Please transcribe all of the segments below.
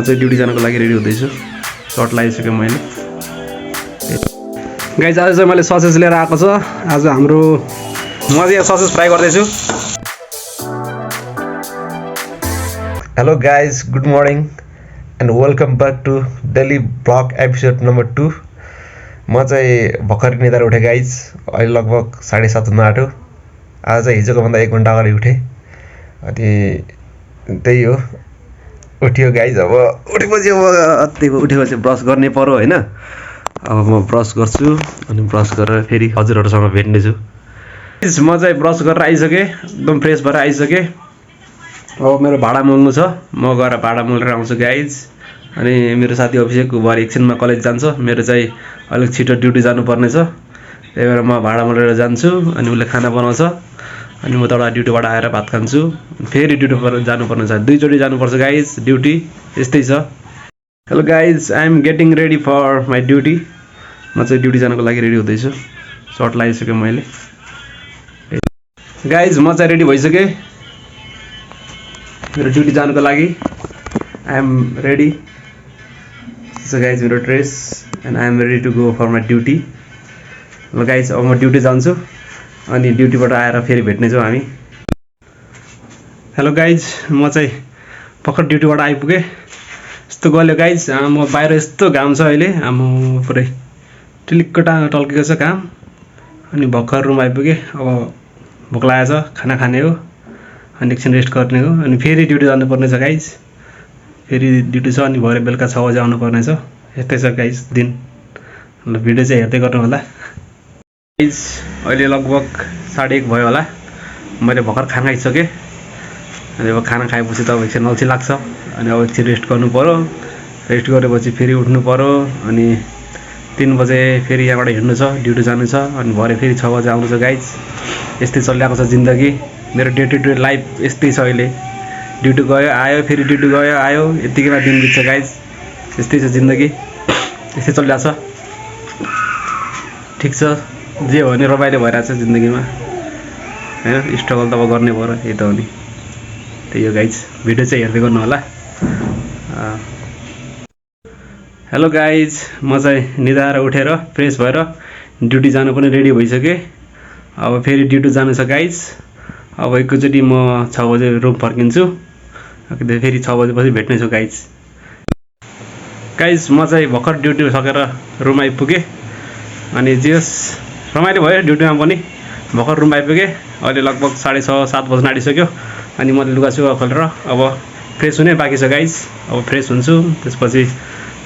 चाहिँ ड्युटी जानको लागि रेडी हुँदैछु। सर्ट लगाइसकेँ मैले। गाइज आज चाहिँ मैले ससेज लिएर आएको छ। आज हाम्रो म चाहिँ यहाँ ससेज फ्राई गर्दैछु। Hello guys, good morning and welcome back to daily blog episode number 2। म चाहिँ भर्खर निदाएर उठेँ गाइज। अहिले लगभग 7:30 हुन आँट्यो। आज चाहिँ हिजोको भन्दा 1 घन्टा अगाडि उठेँ। अनि त्यही हो, उठ्यो गाइज। अब उठेपछि ब्रस गर्ने पर्यो होइन। अब म ब्रस गर्छु अनि ब्रस गरेर फेरि हजुरहरूसँग भेट्नेछु। म चाहिँ ब्रस गरेर आइसकेँ, एकदम फ्रेस भएर आइसकेँ। अब मेरो भाडा मोल्नु छ, म गएर भाडा मोलेर आउँछु गाइज। अनि मेरो साथी अभिषेक भरे एकछिनमा कलेज जान्छ। मेरो चाहिँ अलिक छिटो ड्युटी जानुपर्ने छ, त्यही भएर म भाडा मोलेर जान्छु। अनि उसले खाना बनाउँछ, अनि म तल ड्युटीबाट आएर भात खान्छु। फेरि ड्युटी जानुपर्ने छ, 2 चोटि जानुपर्छ गाइज ड्युटी। यस्तै छ। Hello guys, I am getting ready for my duty. म चाहिँ ड्युटी जानको लागि रेडी हुँदैछु। सर्ट लगाइसकेँ मैले। गाइज म चाहिँ रेडी भइसकेँ मेरो ड्युटी जानको लागि। I am ready. So guys मेरो dress and I am ready to go for my duty. ल गाइज अब म ड्युटी जान्छु, अनि ड्युटीबाट आएर फेरि भेट्नेछौँ हामी। हेलो गाइज, म चाहिँ भर्खर ड्युटीबाट आइपुगेँ। यस्तो गल्यो गाइज, म बाहिर यस्तो घाम छ अहिले। म पुरै टिलिक्क टल्केको छ घाम। अनि भर्खर रुम आइपुगेँ। अब भोक लागेको छ, खाना खाने हो, अनि एकछिन रेस्ट गर्ने हो। अनि फेरि ड्युटी जानुपर्ने छ गाइज। फेरि ड्युटी छ, अनि भरे बेलुका 6 बजे आउनुपर्ने छ। यस्तै छ गाइज दिन। ल भिडियो चाहिँ हेर्दै गर्नु होला गाइज। अहिले लगभग 1:30 भयो होला। मैले भर्खर खाना खाइसकेँ। अनि अब खाना खाएपछि त अब एकछिन अल्छी लाग्छ। अनि अब एकछिन रेस्ट गर्नु पऱ्यो। रेस्ट गरेपछि फेरि उठ्नु पऱ्यो। अनि 3 बजे फेरि यहाँबाट हिँड्नु छ, ड्युटी जानु छ। अनि भरे फेरि 6 बजे आउनु छ गाइज। यस्तै चलिरहेको छ जिन्दगी। मेरो डे टु डे लाइफ यस्तै छ अहिले। ड्युटी गयो आयो, फेरि ड्युटी गयो आयो, यत्तिकैमा दिन बित्छ गाइज। यस्तै छ जिन्दगी, यस्तै चलिरहेको छ। ठिक छ, जे हो भने रमाइलो भइरहेको छ जिन्दगीमा होइन। स्ट्रगल त अब गर्नै पऱ्यो, यही त हो नि। त्यही हो गाइज। भिडियो चाहिँ हेर्दै गर्नु होला। हेलो गाइज, म चाहिँ निदाएर उठेर फ्रेस भएर ड्युटी जानु पनि रेडी भइसकेँ। अब फेरि ड्युटी जानु छ गाइज। अब एकैचोटि म 6 बजे रुम फर्किन्छु। फेरि 6 बजेपछि भेट्नेछु गाइज। गाइज म चाहिँ भर्खर ड्युटी सकेर रुम आइपुगेँ। अनि जेस रमाइलो भयो ड्युटीमा पनि। भर्खर रुम आइपुगेँ। अहिले लगभग 6:30-7 बज्न आँटिसक्यो। अनि मैले लुगासुगा खोलेर अब फ्रेस हुने बाँकी छ गाइज। अब फ्रेस हुन्छु, त्यसपछि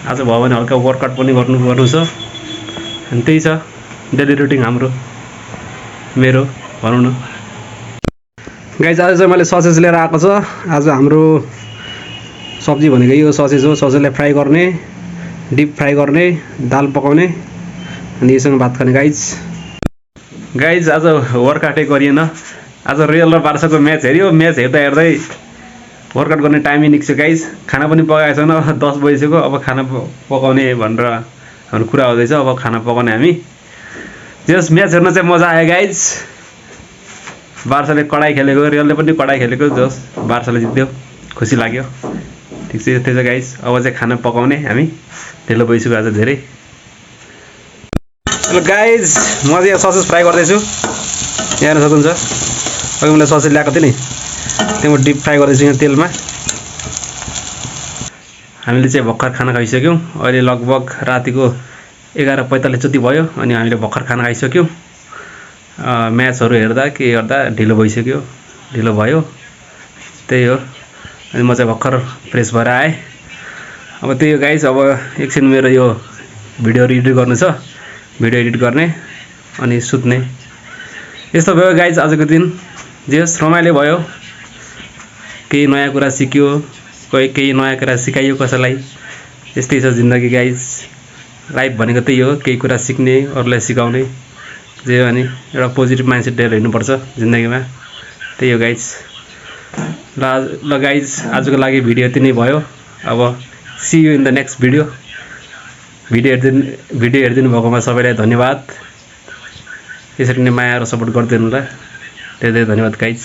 आज भयो भने हल्का वर्कआउट पनि गर्नु छ। अनि त्यही छ डेली रुटिन हाम्रो, मेरो भनौँ न गाइज। आज चाहिँ मैले ससेज लिएर आएको छ। आज हाम्रो सब्जी भनेको यो ससेज हो। ससेजलाई फ्राई गर्ने, डिप फ्राई गर्ने, दाल पकाउने, अनि यससँग भात खाने गाइज। गाइज आज वर्कआउटै गरिएन। आज रियल र बार्साको म्याच हेऱ्यो। म्याच हेर्दा हेर्दै वर्कआउट गर्ने टाइमै निस्क्यो गाइज। खाना पनि पकाएको छैन, 10 बजिसक्यो। अब खाना पकाउने भनेर हाम्रो कुरा हुँदैछ। अब खाना पकाउने हामी। जस म्याच हेर्न चाहिँ मजा आयो गाइज। बार्साले कडाइ खेलेको, रियलले पनि कडाइ खेलेको। जस बार्साले जित्यो, खुसी लाग्यो। ठिक छ, यस्तै छ गाइज। अब चाहिँ खाना पकाउने हामी। ढिलो भइसक्यो आज धेरै। हेलो गाइज, म चाहिँ यहाँ ससेज फ्राई गर्दैछु। यहाँ हेर्न सक्नुहुन्छ, अघि मैले ससेज ल्याएको थिएँ नि, त्यो म डिप फ्राई गर्दैछु यहाँ तेलमा। हामीले चाहिँ भर्खर खाना खाइसक्यौँ। अहिले लगभग रातिको 11:45 जति भयो। अनि हामीले भर्खर खाना खाइसक्यौँ। म्याचहरू हेर्दा के गर्दा ढिलो भइसक्यो, ढिलो भयो। त्यही हो। अनि म चाहिँ भर्खर फ्रेस भएर आएँ। अब त्यही हो गाइज। अब एकछिन मेरो यो भिडियोहरू एडिट गर्नु छ, भिडियो एडिट गर्ने अनि सुत्ने। यस्तो भयो गाइज आजको दिन। जेस रमाइलो भयो, केही नयाँ कुरा सिक्यो, केही नयाँ कुरा सिकाइयो कसैलाई। यस्तै छ जिन्दगी गाइज। लाइफ भनेको त्यही हो, केही कुरा सिक्ने, अरूलाई सिकाउने। जे हो भने एउटा पोजिटिभ माइन्डसेट लिएर हिँड्नुपर्छ जिन्दगीमा। त्यही हो गाइज। ल गाइज, आजको लागि भिडियो यति नै भयो। अब see you in the next video. Video हेरिदिनु भएकोमा सबैलाई धन्यवाद। यसरी नै माया र सपोर्ट गरिदिनु होला। धेरै धेरै धन्यवाद गाइज।